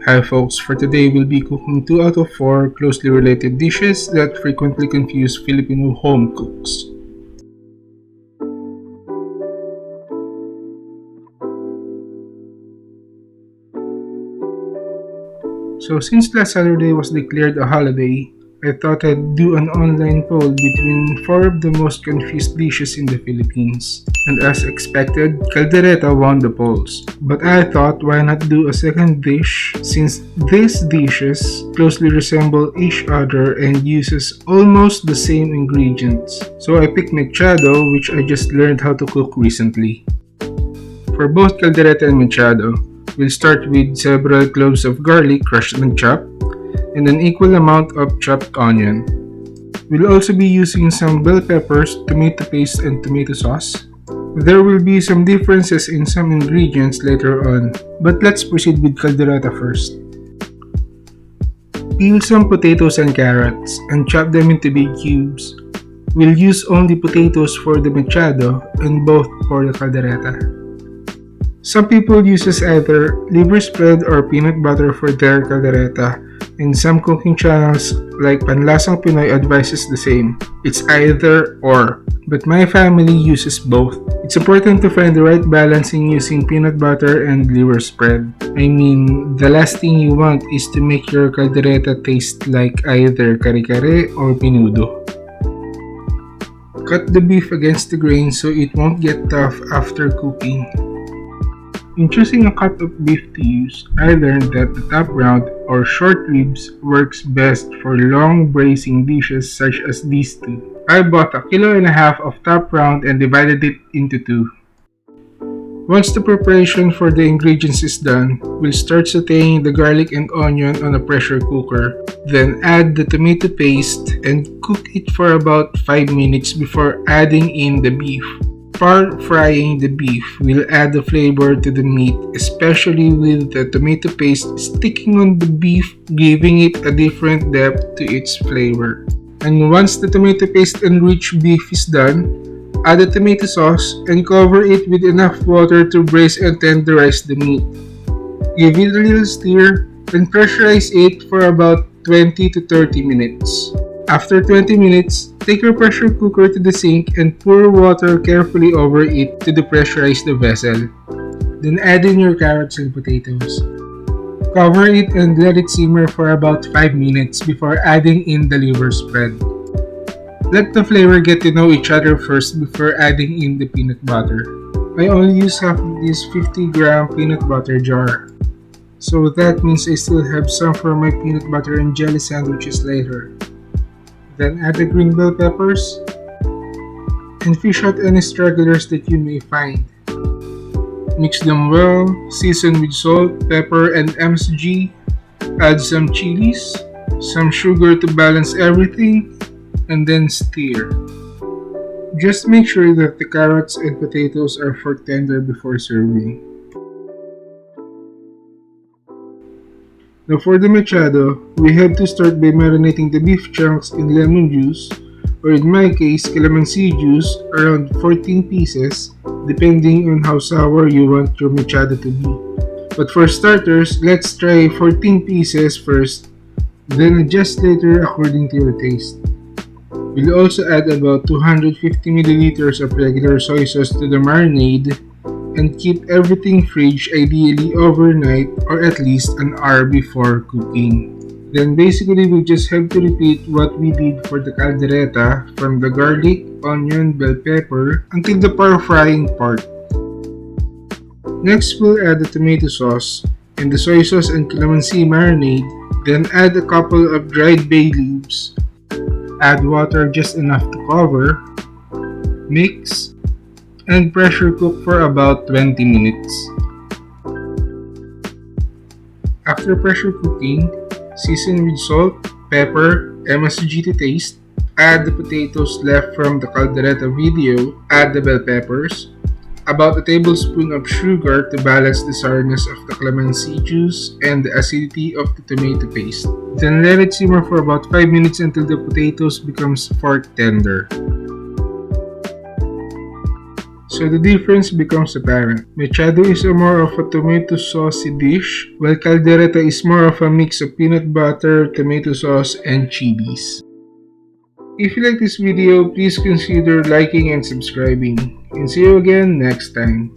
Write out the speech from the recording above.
Hi folks, for today we'll be cooking 2 out of 4 closely related dishes that frequently confuse Filipino home cooks. So since last Saturday was declared a holiday, I thought I'd do an online poll between 4 of the most confused dishes in the Philippines. And as expected, Kaldereta won the polls. But I thought why not do a second dish since these dishes closely resemble each other and uses almost the same ingredients. So I picked Mechado, which I just learned how to cook recently. For both Kaldereta and Mechado, we'll start with several cloves of garlic crushed and chopped, and an equal amount of chopped onion. We'll also be using some bell peppers, tomato paste, and tomato sauce. There will be some differences in some ingredients later on, but let's proceed with Kaldereta first. Peel some potatoes and carrots and chop them into big cubes. We'll use only potatoes for the mechado and both for the Kaldereta. Some people uses either liver spread or peanut butter for their Kaldereta, and some cooking channels like Panlasang Pinoy advises the same. It's either or, but my family uses both. It's important to find the right balance in using peanut butter and liver spread. I mean, the last thing you want is to make your Kaldereta taste like either kare-kare or menudo. Cut the beef against the grain so it won't get tough after cooking. In choosing a cut of beef to use, I learned that the top round or short ribs works best for long braising dishes such as these two. I bought 1.5 kilos of top round and divided it into 2. Once the preparation for the ingredients is done, we'll start sauteing the garlic and onion on a pressure cooker. Then add the tomato paste and cook it for about 5 minutes before adding in the beef. While frying the beef, we'll add the flavor to the meat, especially with the tomato paste sticking on the beef, giving it a different depth to its flavor. And once the tomato paste and rich beef is done, add the tomato sauce and cover it with enough water to braise and tenderize the meat. Give it a little stir and pressurize it for about 20 to 30 minutes. After 20 minutes, take your pressure cooker to the sink and pour water carefully over it to depressurize the vessel. Then add in your carrots and potatoes. Cover it and let it simmer for about 5 minutes before adding in the liver spread. Let the flavor get to know each other first before adding in the peanut butter. I only use half of this 50-gram peanut butter jar. So that means I still have some for my peanut butter and jelly sandwiches later. Then add the green bell peppers and fish out any stragglers that you may find. Mix them well, season with salt, pepper, and MSG. Add some chilies, some sugar to balance everything, and then stir. Just make sure that the carrots and potatoes are fork tender before serving. Now for the mechado, we have to start by marinating the beef chunks in lemon juice, or in my case, calamansi juice, around 14 pieces, depending on how sour you want your mechado to be. But for starters, let's try 14 pieces first, then adjust later according to your taste. We'll also add about 250 milliliters of regular soy sauce to the marinade, and keep everything fridge ideally overnight or at least an hour before cooking. Then basically we just have to repeat what we did for the Kaldereta from the garlic, onion, bell pepper until the par frying part. Next we'll add the tomato sauce and the soy sauce and calamansi marinade, then add a couple of dried bay leaves. Add water just enough to cover, mix, and pressure cook for about 20 minutes. After pressure cooking, season with salt, pepper, MSG to taste, add the potatoes left from the Kaldereta video, add the bell peppers, about a tablespoon of sugar to balance the sourness of the calamansi juice and the acidity of the tomato paste. Then let it simmer for about 5 minutes until the potatoes becomes fork tender. so the difference becomes apparent. Mechado is a more of a tomato saucy dish, while caldereta is more of a mix of peanut butter, tomato sauce, and chilies. If you like this video, please consider liking and subscribing. And see you again next time.